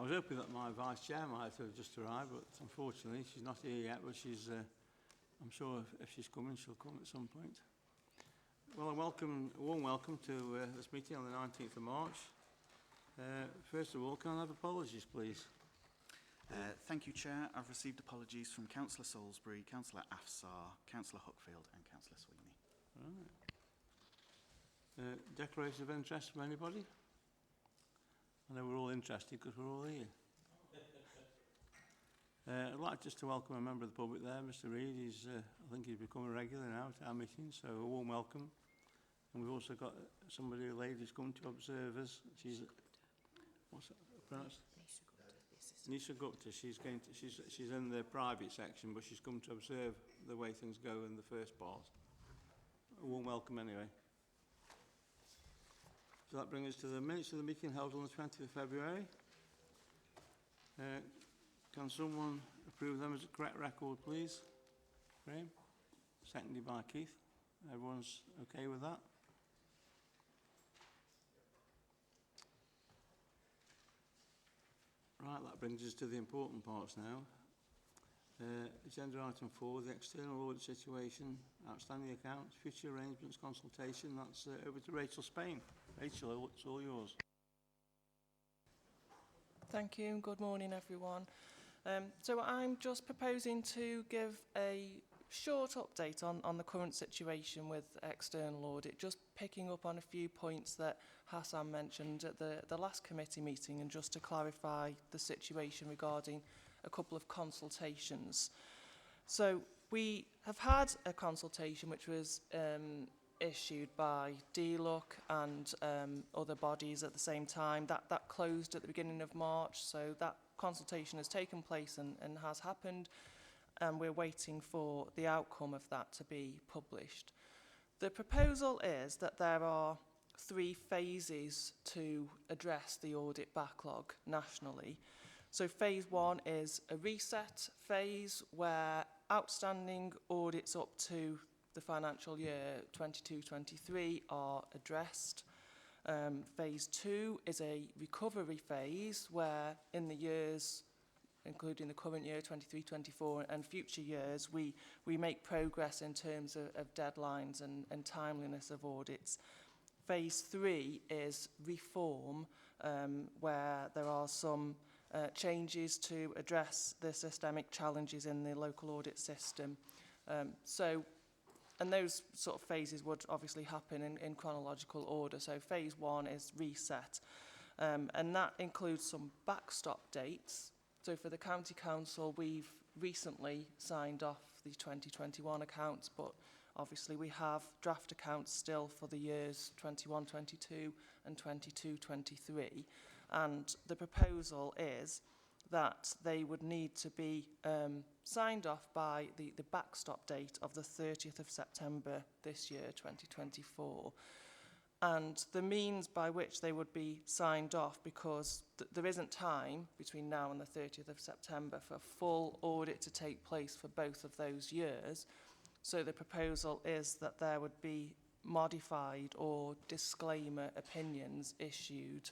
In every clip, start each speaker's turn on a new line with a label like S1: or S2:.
S1: was hoping that my vice chair might have just arrived, but unfortunately she's not here yet, but she's, I'm sure if she's coming, she'll come at some point. Well, a warm welcome to this meeting on the 19th of March. First of all, can I have apologies, please?
S2: Thank you, Chair. I've received apologies from Councillor Salisbury, Councillor Afsar, Councillor Huckfield and Councillor Sweeney.
S1: Right. Declaration of interest from anybody? I know we're all interested because we're all here. I'd like just to welcome a member of the public there, Mr. Reid. I think he's become a regular now at our meetings, so a warm welcome. And we've also got somebody, a lady, who's come to observe us. She's, what's that pronounced? Nisha Gupta. She's in the private section, but she's come to observe the way things go in the first part. A warm welcome anyway. So that brings us to the minutes of the meeting held on the 20th of February. Can someone approve them as a correct record, please? Graham? Seconded by Keith. Everyone's okay with that? Right, that brings us to the important parts now. Agenda item 4, the external audit situation, outstanding accounts, future arrangements, consultation. That's over to Rachel Spain. Rachel, it's all yours.
S3: Thank you. Good morning, everyone. So I'm just proposing to give a short update on the current situation with external audit, just picking up on a few points that Hassan mentioned at the last committee meeting, and just to clarify the situation regarding a couple of consultations. So we have had a consultation which was issued by DLUC and other bodies at the same time. That closed at the beginning of March, so that consultation has taken place and has happened, and we're waiting for the outcome of that to be published. The proposal is that there are 3 phases to address the audit backlog nationally. So phase 1 is a reset phase where outstanding audits up to the financial year 22-23 are addressed. Phase 2 is a recovery phase where in the years, including the current year 23-24 and future years, we make progress in terms of deadlines and timeliness of audits. Phase 3 is reform, where there are some changes to address the systemic challenges in the local audit system. And those sort of phases would obviously happen in chronological order. So phase 1 is reset, and that includes some backstop dates. So for the County Council, we've recently signed off the 2021 accounts, but obviously we have draft accounts still for the years 21-22 and 22-23. And the proposal is that they would need to be signed off by the backstop date of the 30th of September this year, 2024. And the means by which they would be signed off, because there isn't time between now and the 30th of September for a full audit to take place for both of those years. So the proposal is that there would be modified or disclaimer opinions issued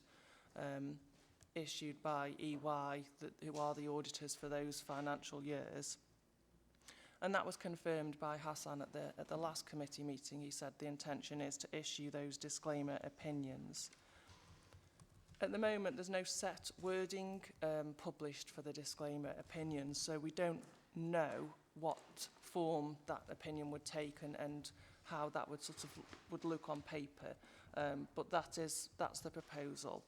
S3: by EY, who are the auditors for those financial years. And that was confirmed by Hassan at the last committee meeting. He said the intention is to issue those disclaimer opinions. At the moment, there's no set wording published for the disclaimer opinions, so we don't know what form that opinion would take and how that would look on paper. But that's the proposal.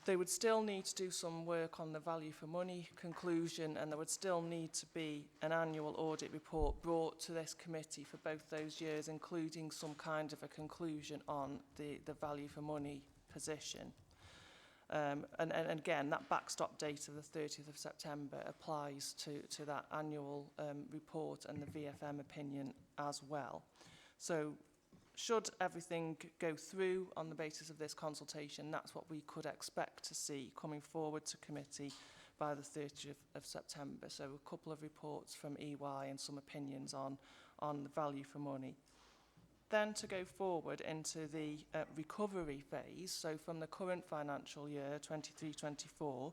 S3: They would still need to do some work on the value for money conclusion, and there would still need to be an annual audit report brought to this committee for both those years, including some kind of a conclusion on the value for money position. And again, that backstop date of the 30th of September applies to that annual report and the VFM opinion as well. So should everything go through on the basis of this consultation, that's what we could expect to see coming forward to committee by the 30th of September. So a couple of reports from EY and some opinions on the value for money. then to go forward into the recovery phase, so from the current financial year, 23-24,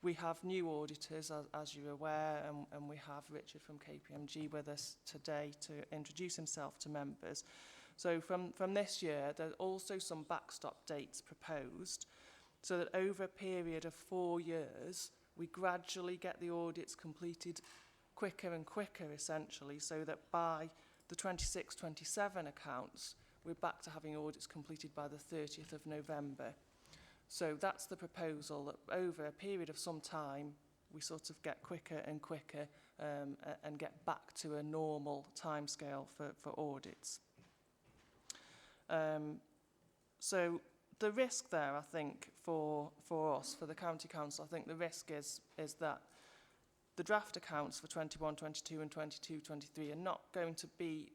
S3: we have new auditors, as you're aware, and we have Richard from KPMG with us today to introduce himself to members. So from this year, there's also some backstop dates proposed, so that over a period of 4 years, we gradually get the audits completed quicker and quicker, essentially, so that by the 26-27 accounts, we're back to having audits completed by the 30th of November. So that's the proposal, that over a period of some time, we sort of get quicker and quicker and get back to a normal timescale for audits. So the risk there, I think, for us, for the County Council, I think the risk is that the draft accounts for 21-22 and 22-23 are not going to be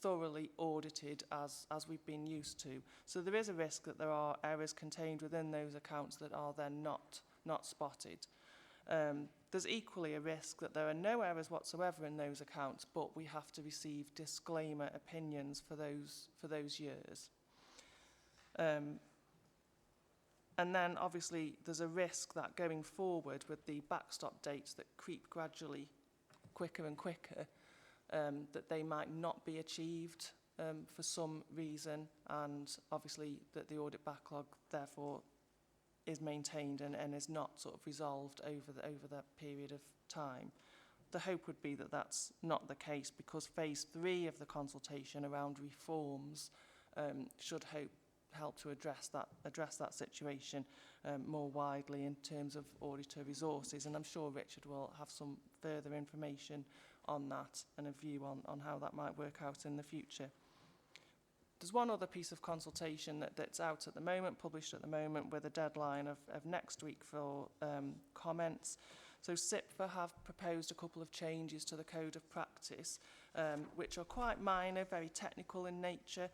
S3: thoroughly audited as we've been used to. So there is a risk that there are errors contained within those accounts that are then not spotted. There's equally a risk that there are no errors whatsoever in those accounts, but we have to receive disclaimer opinions for those years. And then obviously there's a risk that going forward with the backstop dates that creep gradually quicker and quicker, that they might not be achieved for some reason, and obviously that the audit backlog therefore is maintained and is not sort of resolved over that period of time. The hope would be that that's not the case, because phase 3 of the consultation around reforms should help to address that situation more widely in terms of auditor resources, and I'm sure Richard will have some further information on that and a view on how that might work out in the future. There's one other piece of consultation that's out at the moment, published at the moment, with a deadline of next week for comments. So SIPFA have proposed a couple of changes to the Code of Practice, which are quite minor, very technical in nature.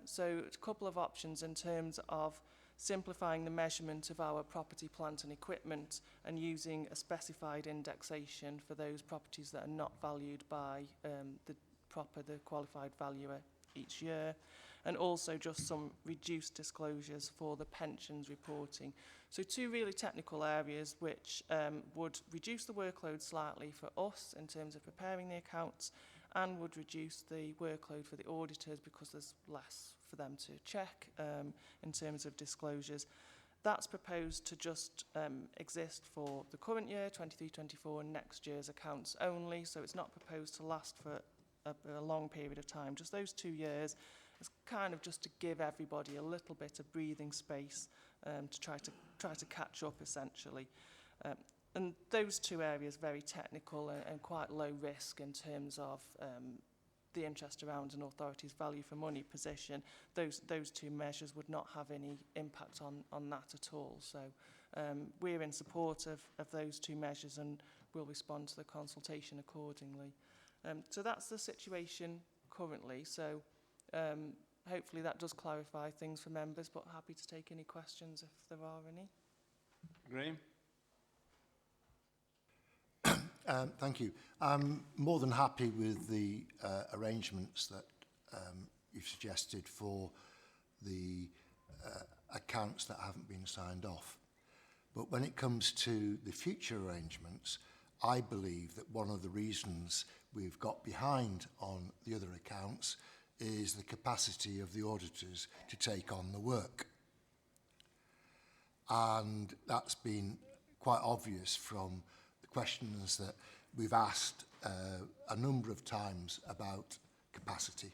S3: So a couple of options in terms of simplifying the measurement of our property, plant and equipment, and using a specified indexation for those properties that are not valued by the qualified valuer each year, and also just some reduced disclosures for the pensions reporting. So 2 really technical areas which would reduce the workload slightly for us in terms of preparing the accounts, and would reduce the workload for the auditors because there's less for them to check in terms of disclosures. That's proposed to just exist for the current year, 23-24, and next year's accounts only, so it's not proposed to last for a long period of time, just those 2 years. It's kind of just to give everybody a little bit of breathing space to try to catch up, essentially. And those 2 areas, very technical and quite low risk in terms of the interest around an authority's value for money position. Those 2 measures would not have any impact on that at all. So we're in support of those 2 measures, and we'll respond to the consultation accordingly. So that's the situation currently. So hopefully that does clarify things for members, but happy to take any questions if there are any.
S1: Graham?
S4: Thank you. I'm more than happy with the arrangements that you've suggested for the accounts that haven't been signed off. But when it comes to the future arrangements, I believe that one of the reasons we've got behind on the other accounts is the capacity of the auditors to take on the work. And that's been quite obvious from the questions that we've asked a number of times about capacity,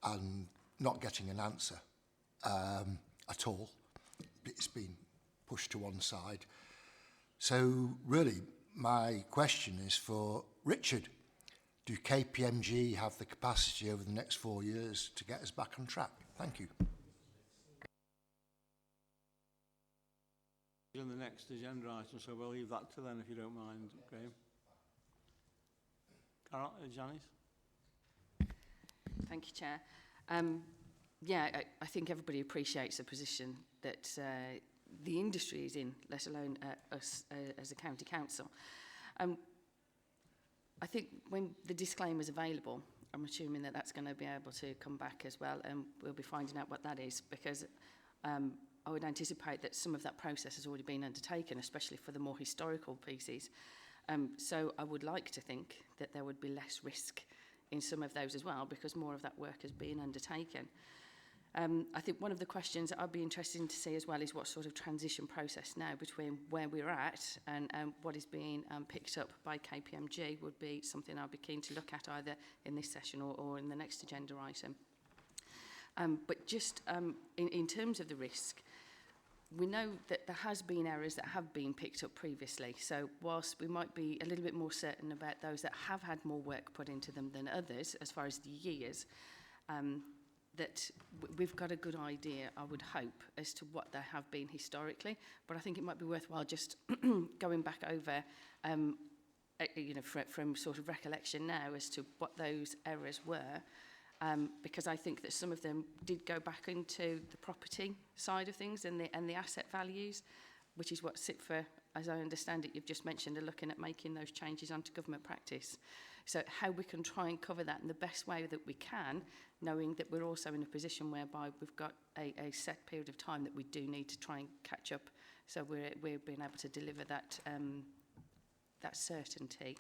S4: and not getting an answer at all. It's been pushed to one side. So really, my question is for Richard. Do KPMG have the capacity over the next 4 years to get us back on track? Thank you.
S1: On the next agenda item, so we'll leave that to then, if you don't mind, Graham. Carol, Janice?
S5: Thank you, Chair. Yeah, I think everybody appreciates the position that the industry is in, let alone us as a county council. I think when the disclaimer is available, I'm assuming that that's going to be able to come back as well, and we'll be finding out what that is, because I would anticipate that some of that process has already been undertaken, especially for the more historical pieces. So I would like to think that there would be less risk in some of those as well, because more of that work has been undertaken. I think one of the questions that I'd be interested in to see as well is what sort of transition process now between where we're at and what is being picked up by KPMG would be something I'd be keen to look at either in this session or in the next agenda item. But just in terms of the risk, we know that there has been errors that have been picked up previously. So whilst we might be a little bit more certain about those that have had more work put into them than others, as far as the years, that we've got a good idea, I would hope, as to what there have been historically. But I think it might be worthwhile just going back over, you know, from sort of recollection now as to what those errors were. Because I think that some of them did go back into the property side of things and the asset values, which is what SIPFA, as I understand it, you've just mentioned, are looking at making those changes onto government practice. So how we can try and cover that in the best way that we can, knowing that we're also in a position whereby we've got a set period of time that we do need to try and catch up. So we're being able to deliver that that certainty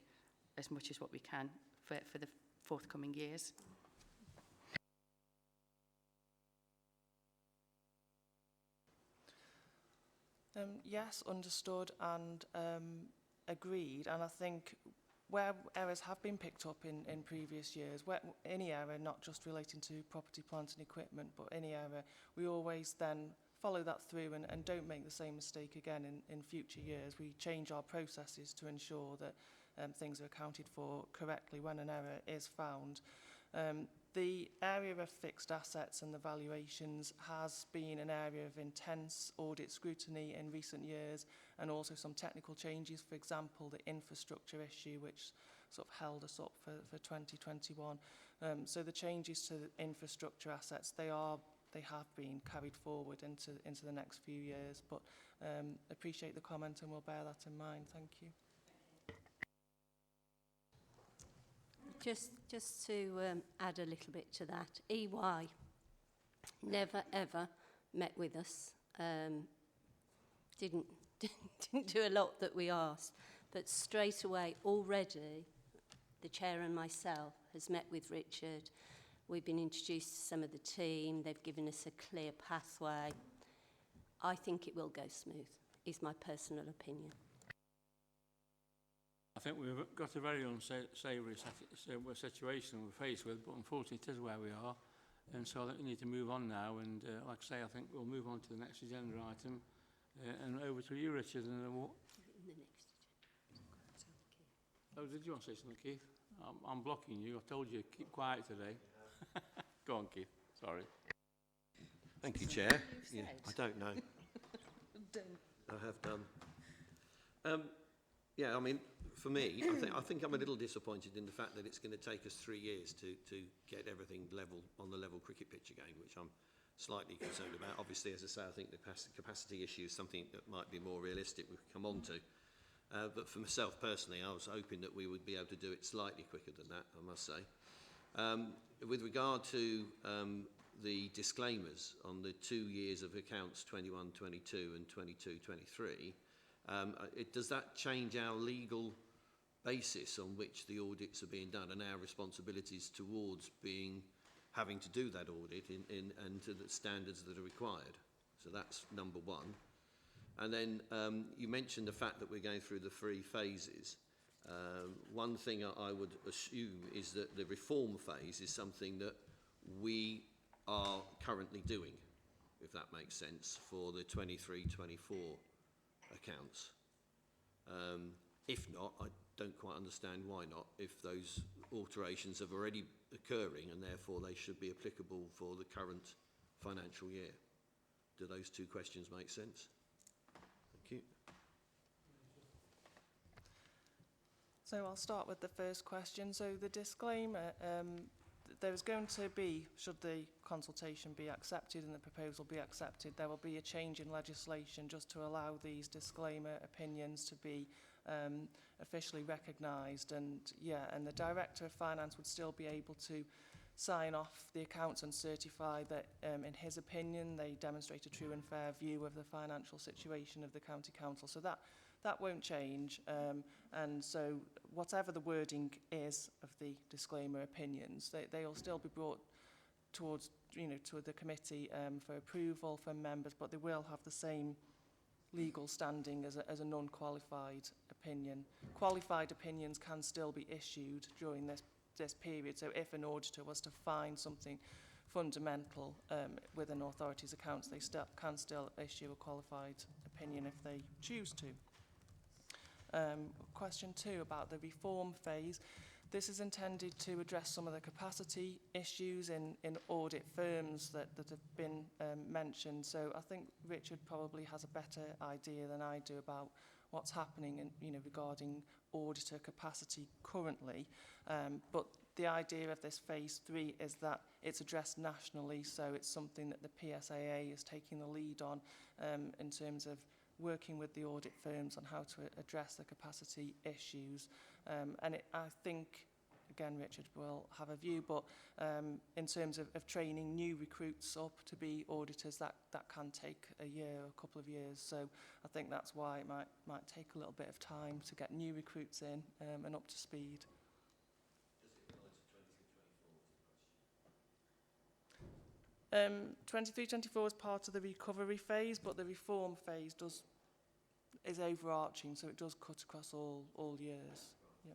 S5: as much as what we can for the forthcoming years.
S3: Yes, understood and agreed. And I think where errors have been picked up in previous years, where any error, not just relating to property, plant and equipment, but any error, we always then follow that through and don't make the same mistake again in future years. We change our processes to ensure that things are accounted for correctly when an error is found. The area of fixed assets and the valuations has been an area of intense audit scrutiny in recent years, and also some technical changes, for example, the infrastructure issue, which sort of held us up for 2021. So the changes to the infrastructure assets, they have been carried forward into the next few years, but appreciate the comment and we'll bear that in mind. Thank you.
S6: Just to add a little bit to that, EY never ever met with us, didn't do a lot that we asked, but straight away already the chair and myself has met with Richard. We've been introduced to some of the team, they've given us a clear pathway. I think it will go smooth, is my personal opinion.
S1: I think we've got a very unsavoury situation we're faced with, but unfortunately it is where we are. And so I think we need to move on now. And like I say, I think we'll move on to the next agenda item. And over to you, Richard. And then what?
S6: The next agenda.
S1: Oh, did you want to say something, Keith? I'm blocking you. I told you, keep quiet today. Go on, Keith. Sorry.
S7: Thank you, Chair. Yeah, I don't know. I have done. Yeah, I mean, for me, I think I'm a little disappointed in the fact that it's going to take us 3 years to get everything level on the level cricket pitch again, which I'm slightly concerned about. Obviously, as I say, I think the capacity issue is something that might be more realistic we can come on to. But for myself personally, I was hoping that we would be able to do it slightly quicker than that, I must say. With regard to the disclaimers on the 2 years of accounts 21-22 and 22-23, does that change our legal basis on which the audits are being done and our responsibilities towards having to do that audit and to the standards that are required? So that's number one. And then you mentioned the fact that we're going through the 3 phases. One thing I would assume is that the reform phase is something that we are currently doing, if that makes sense, for the 23-24 accounts. If not, I don't quite understand why not, if those alterations have already occurring and therefore they should be applicable for the current financial year. Do those 2 questions make sense? Thank you.
S3: So I'll start with the first question. So the disclaimer, there's going to be, should the consultation be accepted and the proposal be accepted, there will be a change in legislation just to allow these disclaimer opinions to be officially recognised, and the Director of Finance would still be able to sign off the accounts and certify that, in his opinion, they demonstrate a true and fair view of the financial situation of the County Council. So that won't change, and so whatever the wording is of the disclaimer opinions, they'll still be brought towards, to the committee for approval from members, but they will have the same legal standing as a non-qualified opinion. Qualified opinions can still be issued during this period, so if an auditor was to find something fundamental with an authority's accounts, they can still issue a qualified opinion if they choose to. Question 2 about the reform phase. This is intended to address some of the capacity issues in audit firms that have been mentioned. So I think Richard probably has a better idea than I do about what's happening regarding auditor capacity currently. But the idea of this phase 3 is that it's addressed nationally, so it's something that the PSAA is taking the lead on in terms of working with the audit firms on how to address the capacity issues. And I think, again, Richard will have a view, but in terms of training new recruits up to be auditors, that can take a year or a couple of years. So I think that's why it might take a little bit of time to get new recruits in and up to speed. Does it relate to 23-24 is part of the recovery phase, but the reform phase is overarching, so it does cut across all years. Yeah.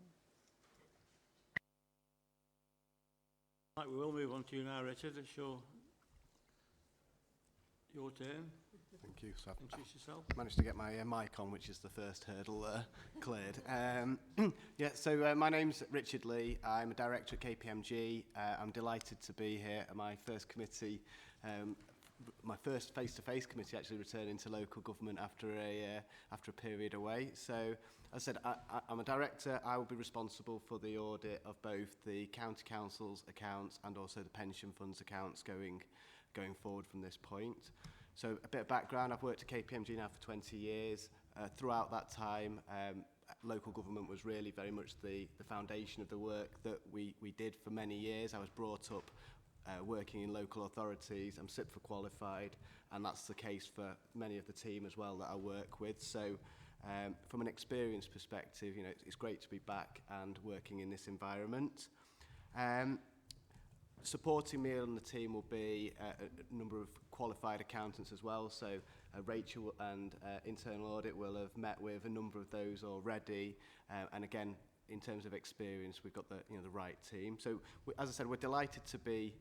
S1: Right, we will move on to you now, Richard. It's your turn.
S8: Thank you. So
S1: Introduce yourself.
S8: I've managed to get my mic on, which is the first hurdle cleared. So my name's Richard Lee. I'm a director at KPMG. I'm delighted to be here at my first committee, my first face-to-face committee actually returning to local government after a period away. So as I said, I'm a director. I will be responsible for the audit of both the County Council's accounts and also the pension fund's accounts going forward from this point. So a bit of background, I've worked at KPMG now for 20 years. Throughout that time, local government was really very much the foundation of the work that we did for many years. I was brought up working in local authorities. I'm CIPFA qualified, and that's the case for many of the team as well that I work with. So from an experience perspective, it's great to be back and working in this environment. Supporting me on the team will be a number of qualified accountants as well. So Rachel and Internal Audit will have met with a number of those already. And again, in terms of experience, we've got the right team. So as I said, we're delighted to be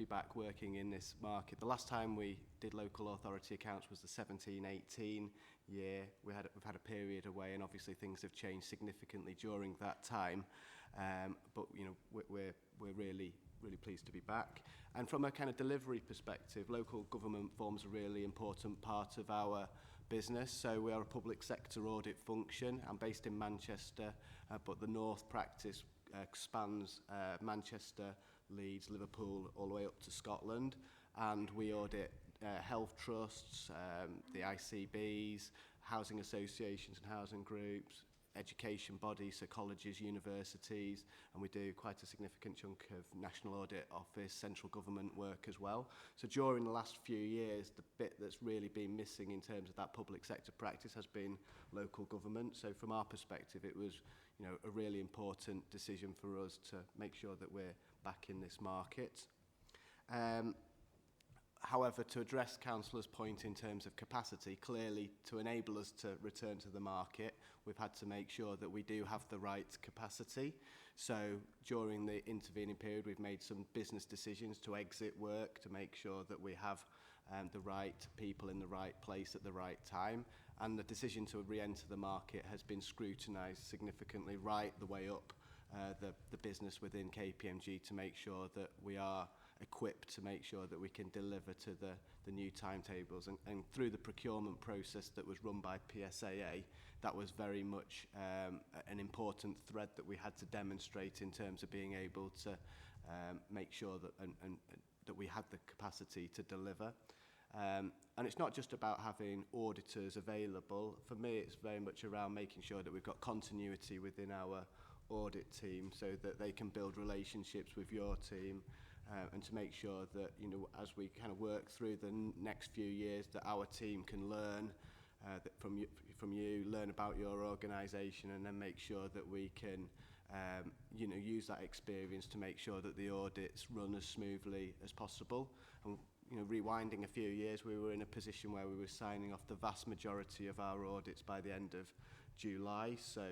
S8: back working in this market. The last time we did local authority accounts was the 17-18 year. We've had a period away, and obviously things have changed significantly during that time. But we're really pleased to be back. And from a kind of delivery perspective, local government forms a really important part of our business. So we are a public sector audit function. I'm based in Manchester, but the North practice spans Manchester, Leeds, Liverpool, all the way up to Scotland. And we audit health trusts, the ICBs, housing associations and housing groups, education bodies, so colleges, universities, and we do quite a significant chunk of National Audit Office, central government work as well. So during the last few years, the bit that's really been missing in terms of that public sector practice has been local government. So from our perspective, it was a really important decision for us to make sure that we're back in this market. However, to address Councillor's point in terms of capacity, clearly to enable us to return to the market, we've had to make sure that we do have the right capacity. So during the intervening period, we've made some business decisions to exit work, to make sure that we have the right people in the right place at the right time. And the decision to re-enter the market has been scrutinised significantly right the way up the business within KPMG to make sure that we are equipped to make sure that we can deliver to the new timetables. And through the procurement process that was run by PSAA, that was very much an important thread that we had to demonstrate in terms of being able to make sure that that we had the capacity to deliver. And it's not just about having auditors available. For me, it's very much around making sure that we've got continuity within our audit team so that they can build relationships with your team, and to make sure that, you know, as we kind of work through the next few years, that our team can learn that from you, learn about your organisation, and then make sure that we can, you know, use that experience to make sure that the audits run as smoothly as possible. And, you know, rewinding a few years, we were in a position where we were signing off the vast majority of our audits by the end of July. So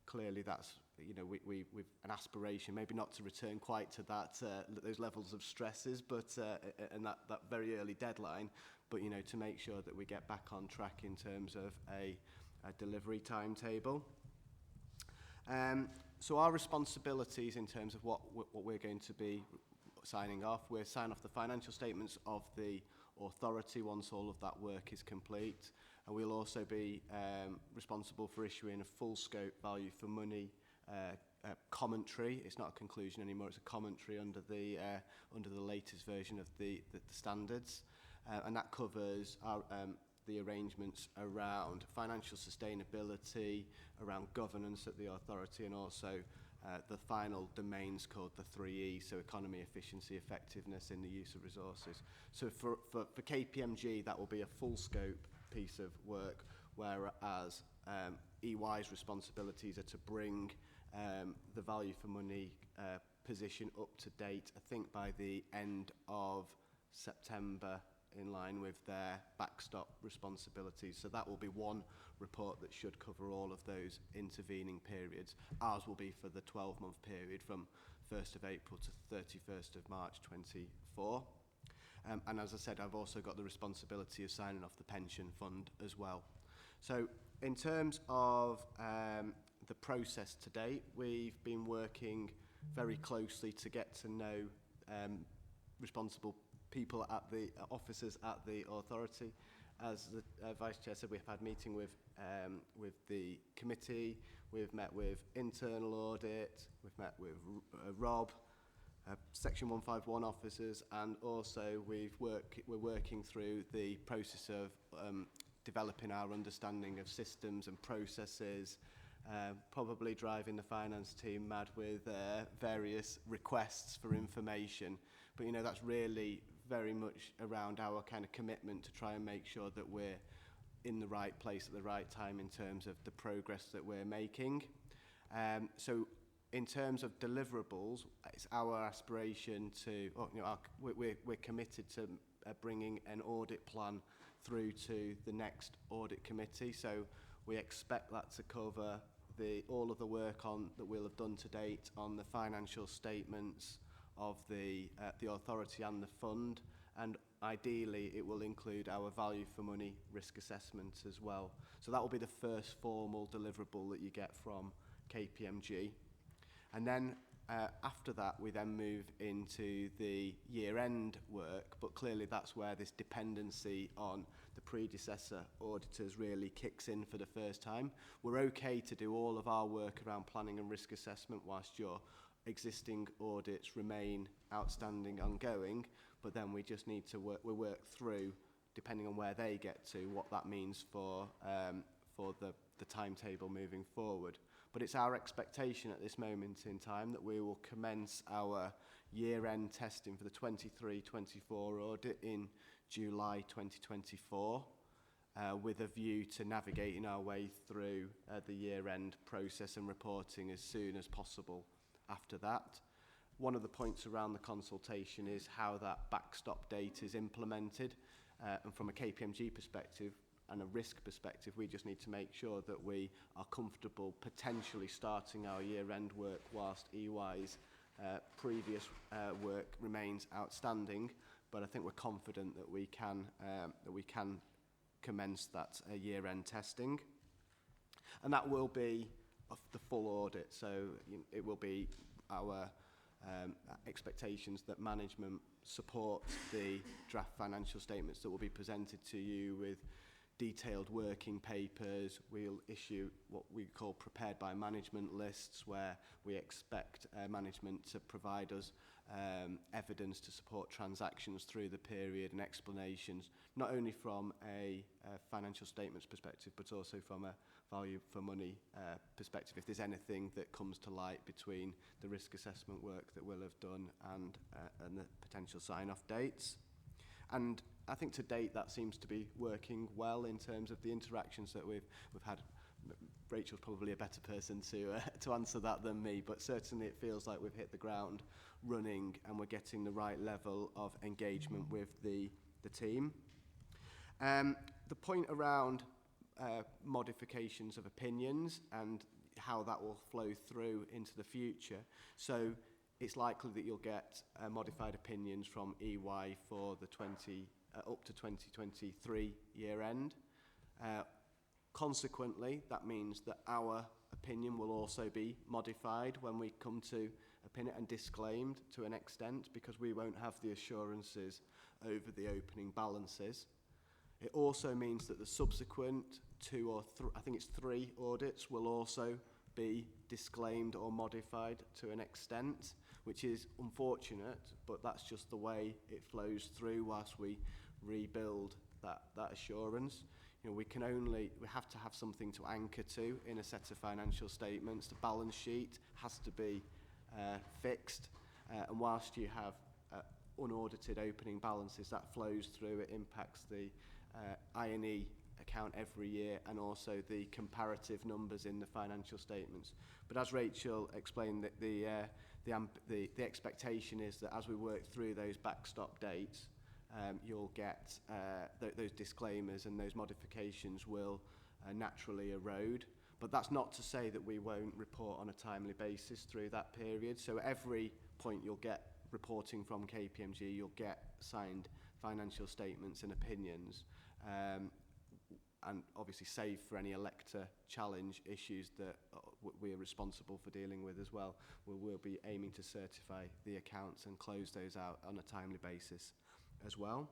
S8: clearly that's, you know, we've an aspiration, maybe not to return quite to that, those levels of stresses, but and that very early deadline, but, you know, to make sure that we get back on track in terms of a delivery timetable. So our responsibilities in terms of what we're going to be signing off, we'll sign off the financial statements of the authority once all of that work is complete, and we'll also be responsible for issuing a full scope value for money commentary. It's not a conclusion anymore, it's a commentary under the latest version of the standards, and that covers our the arrangements around financial sustainability, around governance at the authority, and also the final domains called the 3E, so economy, efficiency, effectiveness in the use of resources. So for KPMG, that will be a full scope piece of work, whereas EY's responsibilities are to bring the value for money position up to date, I think by the end of September, in line with their backstop responsibilities. So that will be one report that should cover all of those intervening periods. Ours will be for the 12-month period from 1st of April to 31st of March 24. And as I said, I've also got the responsibility of signing off the pension fund as well. So in terms of the process to date, we've been working very closely to get to know responsible people at the officers at the authority. As the Vice Chair said, we've had meeting with the committee, we've met with internal audit, we've met with Rob, Section 151 officers, and also we're working through the process of developing our understanding of systems and processes, probably driving the finance team mad with various requests for information. But, you know, that's really very much around our kind of commitment to try and make sure that we're in the right place at the right time in terms of the progress that we're making. So in terms of deliverables, it's our aspiration to, you know, we're committed to bringing an audit plan through to the next audit committee. So we expect that to cover all of the work that we'll have done to date on the financial statements of the authority and the fund, and ideally it will include our value for money risk assessment as well. So that will be the first formal deliverable that you get from KPMG. And then after that we then move into the year-end work, but clearly that's where this dependency on the predecessor auditors really kicks in for the first time. We're okay to do all of our work around planning and risk assessment whilst your existing audits remain outstanding, ongoing, but then we just need to work through, depending on where they get to, what that means for the timetable moving forward. But it's our expectation at this moment in time that we will commence our year-end testing for the 23-24 audit in July 2024, with a view to navigating our way through the year-end process and reporting as soon as possible after that. One of the points around the consultation is how that backstop date is implemented, and from a KPMG perspective and a risk perspective, we just need to make sure that we are comfortable potentially starting our year-end work whilst EY's previous work remains outstanding, but I think we're confident that we can commence that year-end testing, and that will be of the full audit. So it will be our expectations that management support the draft financial statements that will be presented to you with detailed working papers. We'll issue what we call prepared by management lists, where we expect management to provide us evidence to support transactions through the period and explanations, not only from a financial statements perspective, but also from a value for money perspective, if there's anything that comes to light between the risk assessment work that we'll have done and the potential sign-off dates. And I think to date that seems to be working well in terms of the interactions that we've had. Rachel's probably a better person to answer that than me, but certainly it feels like we've hit the ground running and we're getting the right level of engagement with the team. The point around modifications of opinions and how that will flow through into the future. So it's likely that you'll get modified opinions from EY for the up to 2023 year end. Consequently, that means that our opinion will also be modified when we come to opin it and disclaimed to an extent, because we won't have the assurances over the opening balances. It also means that the subsequent I think it's three audits will also be disclaimed or modified to an extent, which is unfortunate, but that's just the way it flows through whilst we rebuild that assurance. You know, we have to have something to anchor to in a set of financial statements. The balance sheet has to be fixed, and whilst you have unaudited opening balances, that flows through. It impacts the I&E account every year and also the comparative numbers in the financial statements. But as Rachel explained, that the expectation is that as we work through those backstop dates, you'll get those disclaimers and those modifications will naturally erode. But that's not to say that we won't report on a timely basis through that period. So at every point you'll get reporting from KPMG, you'll get signed financial statements and opinions, and obviously save for any elector challenge issues that we're responsible for dealing with as well. We'll be aiming to certify the accounts and close those out on a timely basis as well.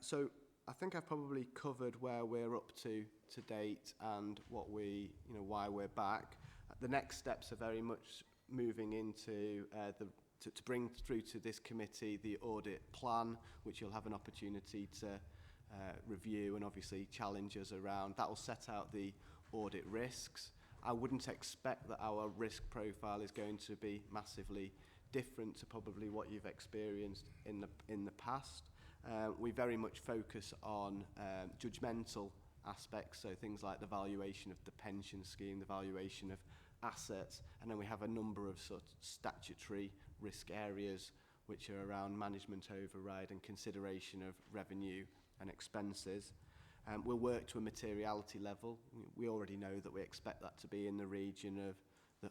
S8: So I think I've probably covered where we're up to date and what why we're back. The next steps are very much moving into to bring through to this committee the audit plan, which you'll have an opportunity to review and obviously challenge us around. That will set out the audit risks. I wouldn't expect that our risk profile is going to be massively different to probably what you've experienced in the past. We very much focus on judgmental aspects, so things like the valuation of the pension scheme, the valuation of assets, and then we have a number of sort of statutory risk areas which are around management override and consideration of revenue and expenses. We'll work to a materiality level. We already know that we expect that to be in the region of,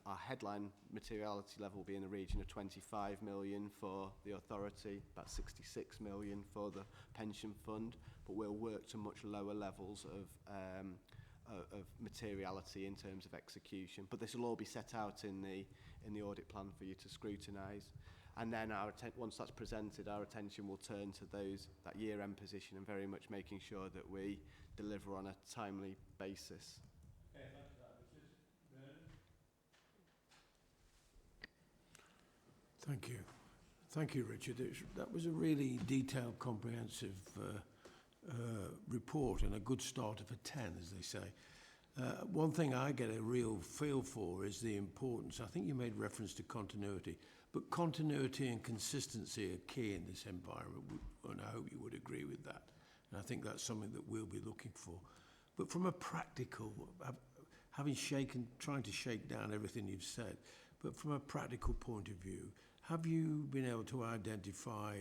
S8: our headline materiality level will be in the region of 25 million for the authority, about 66 million for the pension fund, but we'll work to much lower levels of materiality in terms of execution. But this will all be set out in the audit plan for you to scrutinise. And then once that's presented, our attention will turn to that year-end position and very much making sure that we deliver on a timely basis.
S1: Okay, thanks for that, Richard. Bernard?
S9: Thank you. Thank you, Richard. That was a really detailed, comprehensive report and a good starter for 10, as they say. One thing I get a real feel for is the importance. I think you made reference to continuity, but continuity and consistency are key in this environment, and I hope you would agree with that. And I think that's something that we'll be looking for. But from a practical, trying to shake down everything you've said, but from a practical point of view, have you been able to identify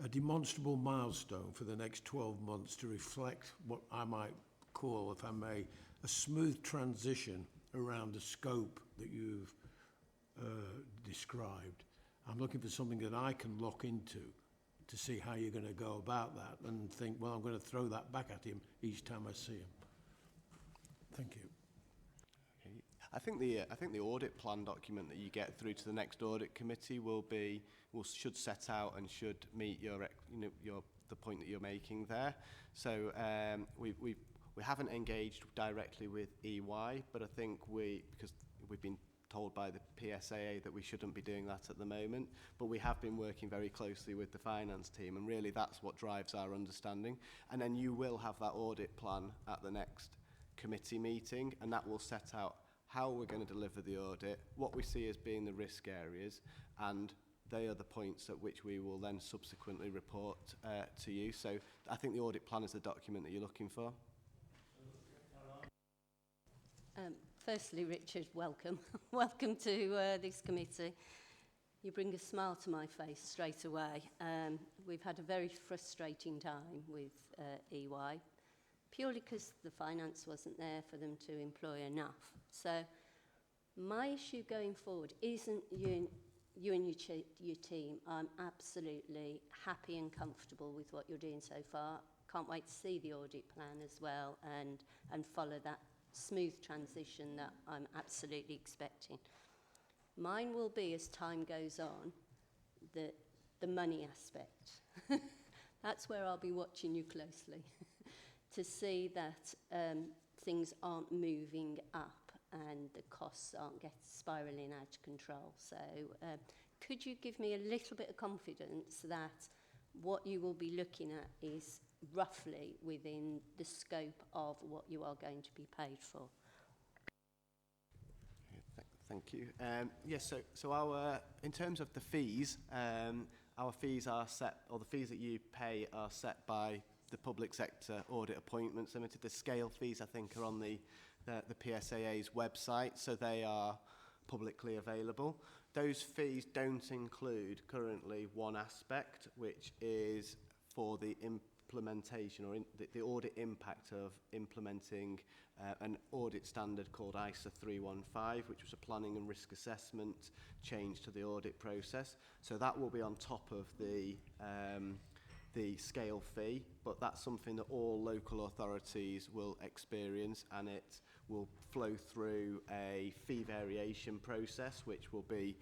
S9: a demonstrable milestone for the next 12 months to reflect what I might call, if I may, a smooth transition around the scope that you've described? I'm looking for something that I can lock into to see how you're going to go about that and think, well, I'm going to throw that back at him each time I see him. Thank you.
S8: Okay. I think the audit plan document that you get through to the next audit committee should set out and should meet the point that you're making there. So we haven't engaged directly with EY, but I think because we've been told by the PSAA that we shouldn't be doing that at the moment, but we have been working very closely with the finance team, and really that's what drives our understanding. And then you will have that audit plan at the next committee meeting, and that will set out how we're going to deliver the audit, what we see as being the risk areas, and they are the points at which we will then subsequently report to you. So I think the audit plan is the document that you're looking for.
S6: Firstly, Richard, welcome. Welcome to this committee. You bring a smile to my face straight away. We've had a very frustrating time with EY, purely because the finance wasn't there for them to employ enough. So my issue going forward isn't you and your team. I'm absolutely happy and comfortable with what you're doing so far. Can't wait to see the audit plan as well and follow that smooth transition that I'm absolutely expecting. Mine will be, as time goes on, the money aspect. That's where I'll be watching you closely to see that things aren't moving up and the costs aren't spiralling out of control. So could you give me a little bit of confidence that what you will be looking at is roughly within the scope of what you are going to be paid for?
S8: Thank you. Yes, so our, in terms of the fees, our fees are set, or the fees that you pay are set by the Public Sector Audit Appointments Limited. The scale fees, I think, are on the PSAA's website, so they are publicly available. Those fees don't include currently one aspect, which is for the implementation or the audit impact of implementing an audit standard called ISA 315, which was a planning and risk assessment change to the audit process. So that will be on top of the scale fee, but that's something that all local authorities will experience, and it will flow through a fee variation process, which will be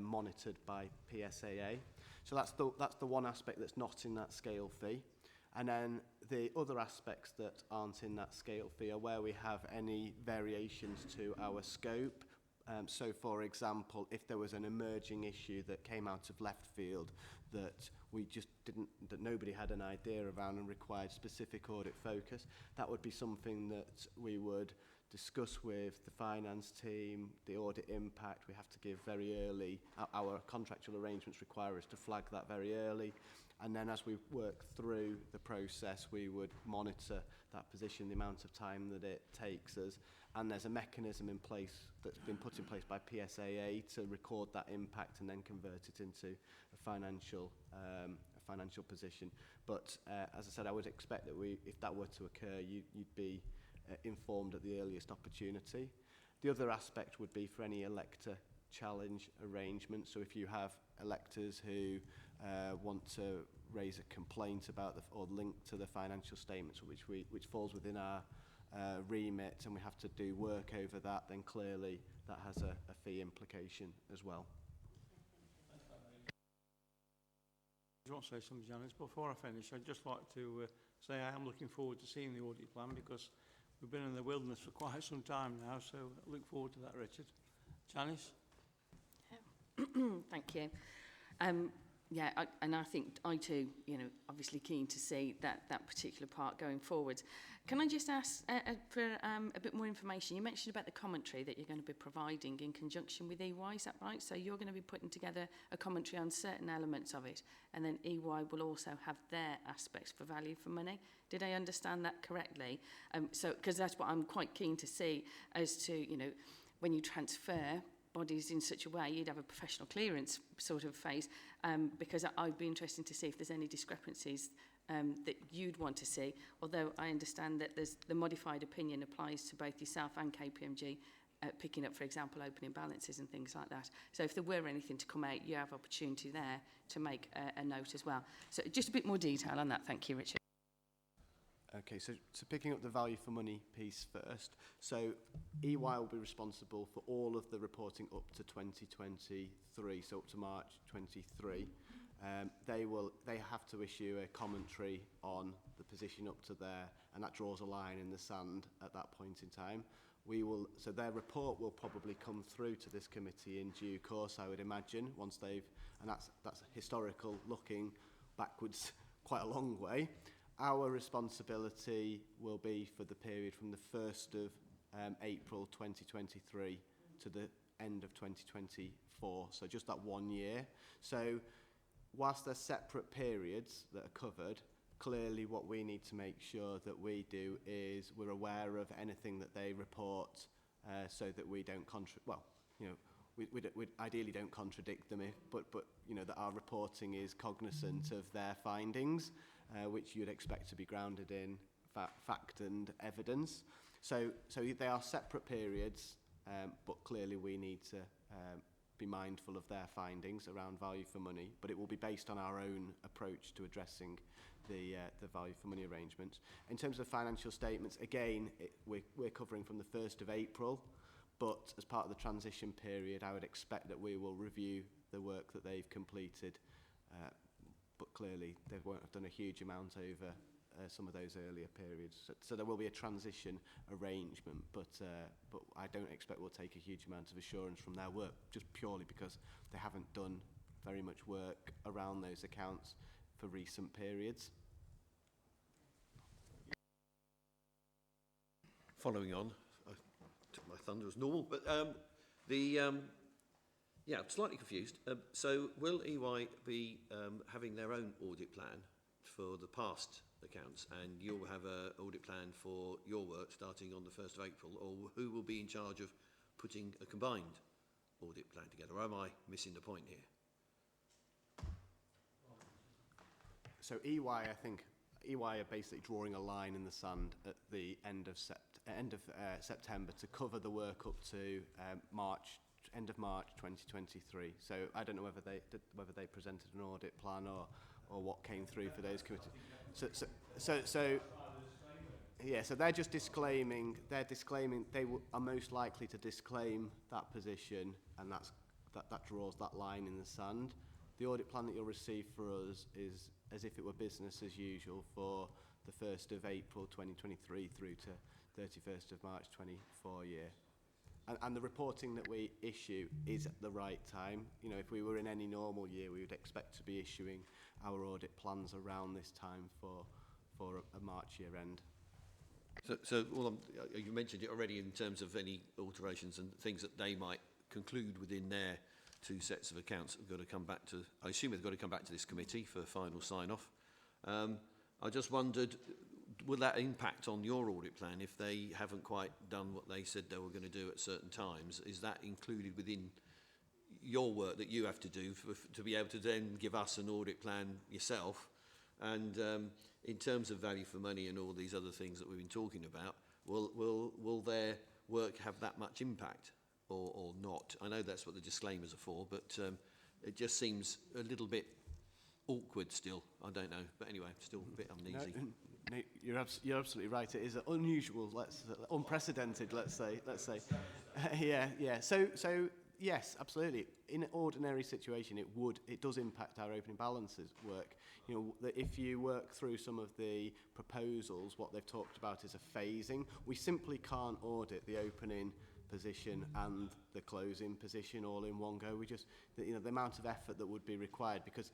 S8: monitored by PSAA. So that's the one aspect that's not in that scale fee. And then the other aspects that aren't in that scale fee are where we have any variations to our scope. So, for example, if there was an emerging issue that came out of left field that we just didn't, that nobody had an idea around and required specific audit focus, that would be something that we would discuss with the finance team, the audit impact. We have to give very early, our contractual arrangements require us to flag that very early. And then as we work through the process, we would monitor that position, the amount of time that it takes us. And there's a mechanism in place that's been put in place by PSAA to record that impact and then convert it into a financial position. But as I said, I would expect that if that were to occur, you'd be informed at the earliest opportunity. The other aspect would be for any elector challenge arrangement. So if you have electors who want to raise a complaint about or link to the financial statements, which falls within our remit, and we have to do work over that, then clearly that has a fee implication as well.
S1: I want to say something, Janice. Before I finish, I'd just like to say I am looking forward to seeing the audit plan, because we've been in the wilderness for quite some time now, so I look forward to that, Richard. Janice?
S5: Thank you. Yeah, and I think I too, obviously keen to see that particular part going forward. Can I just ask for a bit more information? You mentioned about the commentary that you're going to be providing in conjunction with EY, is that right? So you're going to be putting together a commentary on certain elements of it, and then EY will also have their aspects for value for money. Did I understand that correctly? So, because that's what I'm quite keen to see as to, when you transfer bodies in such a way, you'd have a professional clearance sort of phase, because I'd be interested to see if there's any discrepancies that you'd want to see, although I understand that the modified opinion applies to both yourself and KPMG, picking up, for example, opening balances and things like that. So if there were anything to come out, you have opportunity there to make a note as well. So just a bit more detail on that. Thank you, Richard.
S8: Okay, so picking up the value for money piece first. So EY will be responsible for all of the reporting up to 2023, so up to March 23. They have to issue a commentary on the position up to there, and that draws a line in the sand at that point in time. So their report will probably come through to this committee in due course, I would imagine, once they've, and that's historical, looking backwards quite a long way. Our responsibility will be for the period from the 1st of April 2023 to the end of 2024, so just that 1 year. So whilst they're separate periods that are covered, clearly what we need to make sure that we do is we're aware of anything that they report, so that we don't we ideally don't contradict them, but you know, that our reporting is cognizant of their findings, which you'd expect to be grounded in fact and evidence. So they are separate periods, but clearly we need to be mindful of their findings around value for money, but it will be based on our own approach to addressing the value for money arrangements. In terms of financial statements, again, we're covering from the 1st of April, but as part of the transition period, I would expect that we will review the work that they've completed, but clearly they won't have done a huge amount over some of those earlier periods. So there will be a transition arrangement, but I don't expect we'll take a huge amount of assurance from their work, just purely because they haven't done very much work around those accounts for recent periods.
S7: Following on, I took my thunder as normal, but yeah, I'm slightly confused. So will EY be having their own audit plan for the past accounts, and you'll have an audit plan for your work starting on the 1st of April, or who will be in charge of putting a combined audit plan together? Or am I missing the point here?
S8: So EY, I think, EY are basically drawing a line in the sand at the end of September to cover the work up to end of March 2023. So I don't know whether they presented an audit plan or what came through for those committees. So they're just disclaiming. They're disclaiming. Are most likely to disclaim that position, and that draws that line in the sand. The audit plan that you'll receive for us is as if it were business as usual for the 1st of April 2023 through to 31st of March 24 year. And the reporting that we issue is at the right time. You know, if we were in any normal year, we would expect to be issuing our audit plans around this time for a March year end.
S7: So you mentioned it already in terms of any alterations and things that they might conclude within their two sets of accounts that have got to come back to, I assume they've got to come back to this committee for final sign-off. I just wondered, will that impact on your audit plan if they haven't quite done what they said they were going to do at certain times? Is that included within your work that you have to do to be able to then give us an audit plan yourself? And in terms of value for money and all these other things that we've been talking about, will their work have that much impact or not? I know that's what the disclaimers are for, but it just seems a little bit awkward still. I don't know, but anyway, still a bit uneasy.
S8: No, you're absolutely right. It is unusual, unprecedented. Let's say. Yeah. So yes, absolutely. In an ordinary situation, it does impact our opening balances work. You know, that if you work through some of the proposals, what they've talked about is a phasing. We simply can't audit the opening position and the closing position all in one go. The amount of effort that would be required, because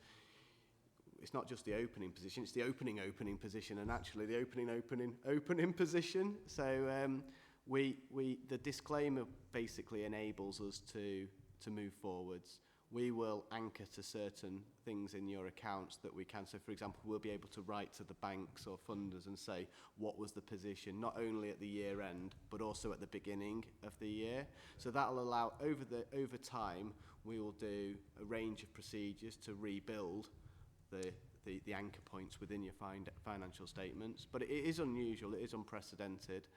S8: it's not just the opening position, it's the opening position, and actually the opening position. So the disclaimer basically enables us to move forwards. We will anchor to certain things in your accounts that we can. So, for example, we'll be able to write to the banks or funders and say what was the position, not only at the year end, but also at the beginning of the year. So that'll allow, over time, we will do a range of procedures to rebuild the anchor points within your financial statements. But it is unusual, it is unprecedented.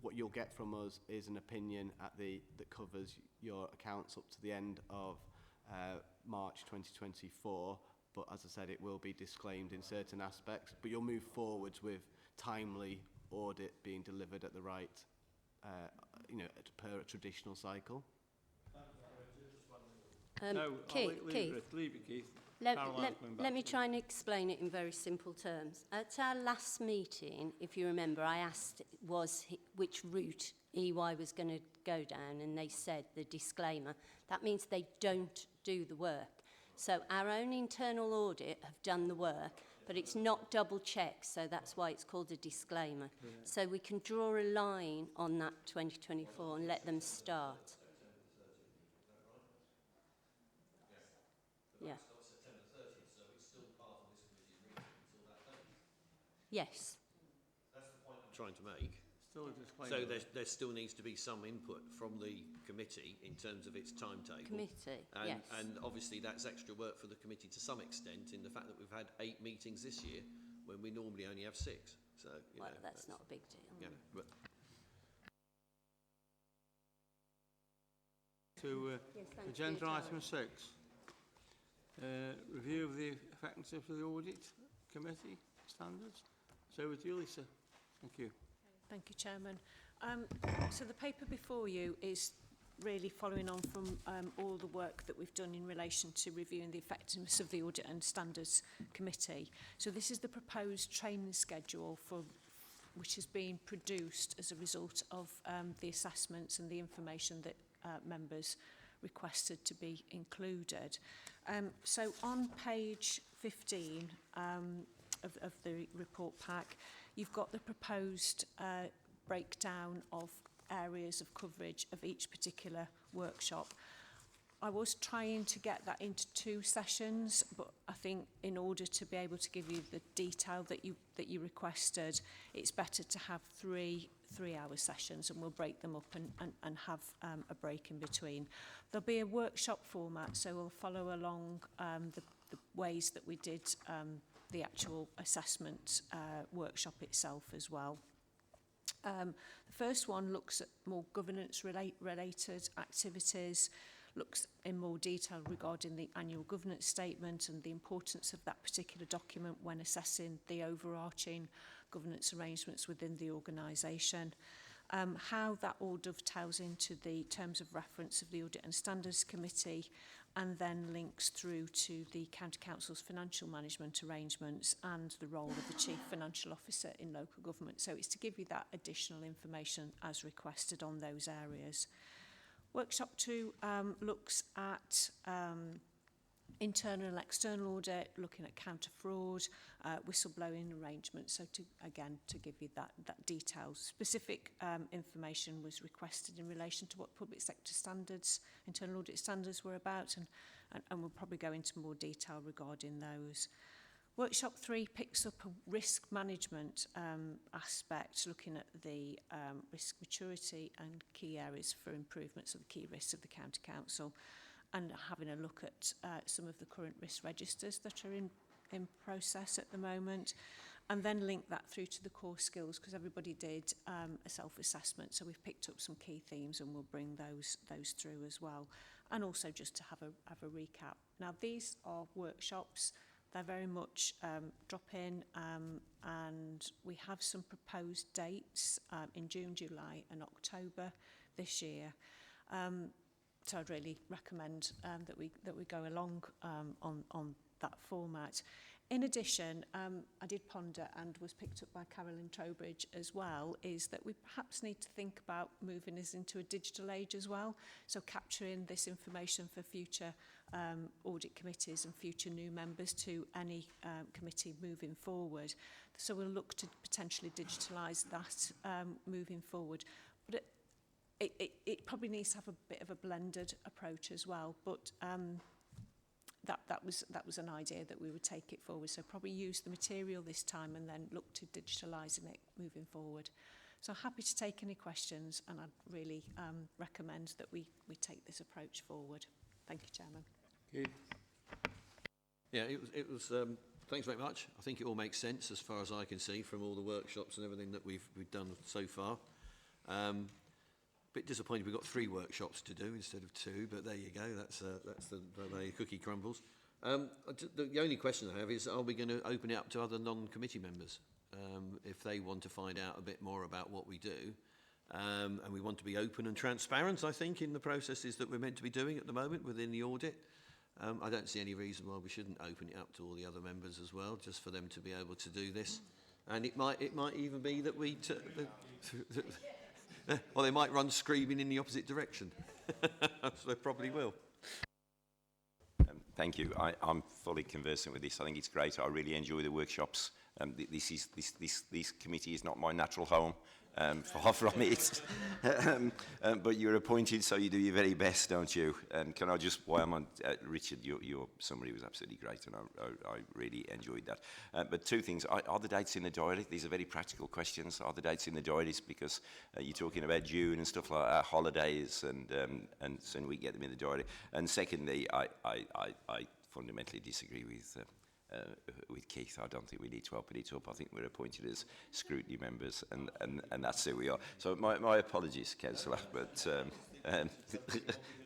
S8: What you'll get from us is an opinion that covers your accounts up to the end of March 2024. But as I said, it will be disclaimed in certain aspects. But you'll move forwards with timely audit being delivered at the right, per a traditional cycle.
S1: No,
S6: Keith.
S1: leave it, Keith. Caroline's coming back
S6: Let me
S1: to you.
S6: try and explain it in very simple terms. At our last meeting, if you remember, I asked which route EY was going to go down, and they said the disclaimer. That means they don't do the work. So our own internal audit have done the work, but it's not double checked, so that's why it's called a disclaimer. Yeah. So we can draw a line on that 2024 and let them start. Yeah.
S7: September 30th, so it's still part of this committee's remit until that date.
S6: Yes.
S7: That's the point I'm trying to make.
S1: Still a disclaimer.
S7: So there still needs to be some input from the committee in terms of its timetable.
S6: Committee,
S7: and,
S6: yes.
S7: And obviously that's extra work for the committee to some extent in the fact that we've had 8 meetings this year when we normally only have 6. So, you
S6: Well,
S7: know,
S6: that's not a big deal.
S7: You know, but
S1: To
S6: Yes, thank you
S1: agenda
S6: for your
S1: item 6. Review of the effectiveness of the audit committee standards. So with you, Lisa. Thank you.
S10: Thank you, Chairman. So the paper before you is really following on from all the work that we've done in relation to reviewing the effectiveness of the Audit and Standards Committee. So this is the proposed training schedule which is being produced as a result of the assessments and the information that members requested to be included. So on page 15 of the report pack, you've got the proposed breakdown of areas of coverage of each particular workshop. I was trying to get that into 2 sessions, but I think in order to be able to give you the detail that you requested, it's better to have 3-hour sessions, and we'll break them up and have a break in between. There'll be a workshop format, so we'll follow along the ways that we did the actual assessment workshop itself as well. The first one looks at more governance-related activities, looks in more detail regarding the annual governance statement and the importance of that particular document when assessing the overarching governance arrangements within the organisation. How that all dovetails into the terms of reference of the Audit and Standards Committee, and then links through to the County Council's financial management arrangements and the role of the Chief Financial Officer in local government. So it's to give you that additional information as requested on those areas. Workshop 2 looks at internal and external audit, looking at counter-fraud, whistleblowing arrangements. So to give you that detail. Specific information was requested in relation to what public sector standards, internal audit standards were about, and we'll probably go into more detail regarding those. Workshop 3 picks up a risk management aspect, looking at the risk maturity and key areas for improvements of the key risks of the County Council, and having a look at some of the current risk registers that are in process at the moment, and then link that through to the core skills, because everybody did a self-assessment, so we've picked up some key themes and we'll bring those through as well, and also just to have a recap. Now these are workshops. They're very much drop in, and we have some proposed dates in June, July and October this year. So I'd really recommend that we go along on that format. In addition, I did ponder, and was picked up by Carolyn Trowbridge as well, is that we perhaps need to think about moving us into a digital age as well. So capturing this information for future audit committees and future new members to any committee moving forward. So we'll look to potentially digitalise that moving forward. But it probably needs to have a bit of a blended approach as well. But that was an idea that we would take it forward. So probably use the material this time and then look to digitalising it moving forward. So happy to take any questions, and I'd really recommend that we take this approach forward. Thank you, Chairman.
S1: Okay.
S7: yeah, it was thanks very much. I think it all makes sense as far as I can see from all the workshops and everything that we've done so far. Bit disappointed we've got 3 workshops to do instead of 2, but there you go. That's the way cookie crumbles. The only question I have is, are we going to open it up to other non-committee members if they want to find out a bit more about what we do? And we want to be open and transparent, I think, in the processes that we're meant to be doing at the moment within the audit. I don't see any reason why we shouldn't open it up to all the other members as well, just for them to be able to do this. And it might even be that or they might run screaming in the opposite direction. So they probably will.
S11: Thank you. I'm fully conversant with this. I think it's great. I really enjoy the workshops. This committee is not my natural home. Far from it. But you're appointed, so you do your very best, don't you? And can I just, while I'm on, Richard, your summary was absolutely great, and I really enjoyed that. But two things. Are the dates in the diary? These are very practical questions. Are the dates in the diaries? Because you're talking about June and stuff like that, holidays, and so we get them in the diary. And secondly, I fundamentally disagree with Keith. I don't think we need to open it up. I think we're appointed as scrutiny members, and that's who we are. So my apologies, Councillor, but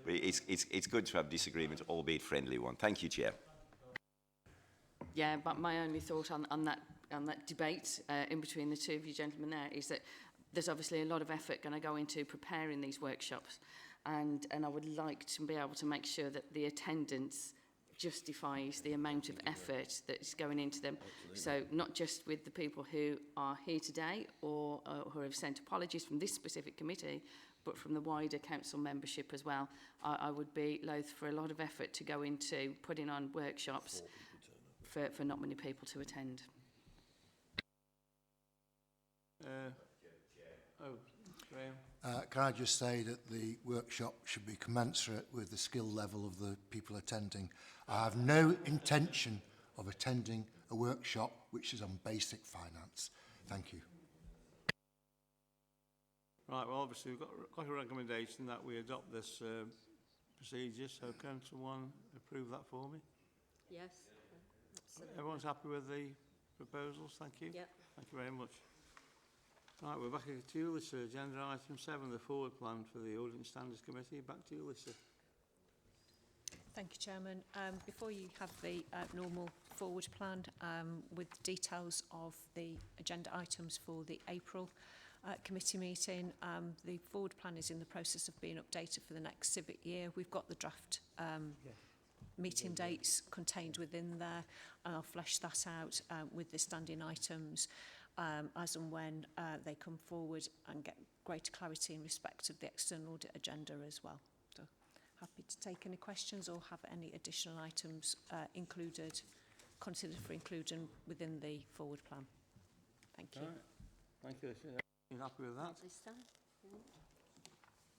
S11: it's good to have disagreement, albeit friendly one. Thank you, Chair.
S5: Yeah, but my only thought on that debate in between the two of you gentlemen there is that there's obviously a lot of effort going to go into preparing these workshops, and I would like to be able to make sure that the attendance justifies the amount of effort that's going into them. So not just with the people who are here today or who have sent apologies from this specific committee, but from the wider council membership as well. I would be loath for a lot of effort to go into putting on workshops for not many people to attend.
S1: Graham.
S4: Can I just say that the workshop should be commensurate with the skill level of the people attending. I have no intention of attending a workshop which is on basic finance. Thank you.
S1: Right, well, obviously we've got a recommendation that we adopt this procedure, so can someone approve that for me?
S6: Yes. Absolutely.
S1: Everyone's happy with the proposals? Thank you.
S6: Yep.
S1: Thank you very much. Right, we're back to you, Lisa. Agenda item 7, the forward plan for the Audit and Standards Committee. Back to you, Lisa.
S10: Thank you, Chairman. Before you have the normal forward plan with details of the agenda items for the April committee meeting, the forward plan is in the process of being updated for the next civic year. We've got the draft meeting dates contained within there, and I'll flesh that out with the standing items as and when they come forward and get greater clarity in respect of the external audit agenda as well. So happy to take any questions or have any additional items considered for inclusion within the forward plan. Thank you.
S1: Right. Thank you. You happy with that?
S6: This time? Yeah.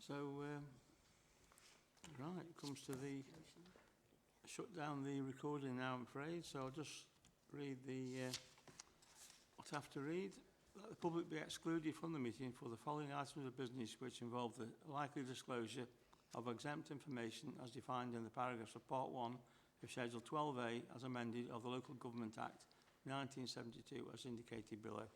S1: So, right, it comes to the shut down the recording now, I'm afraid. So I'll just read the what I have to read. Let the public be excluded from the meeting for the following items of business which involve the likely disclosure of exempt information as defined in the paragraphs of Part 1 of Schedule 12A as amended of the Local Government Act 1972 as indicated below.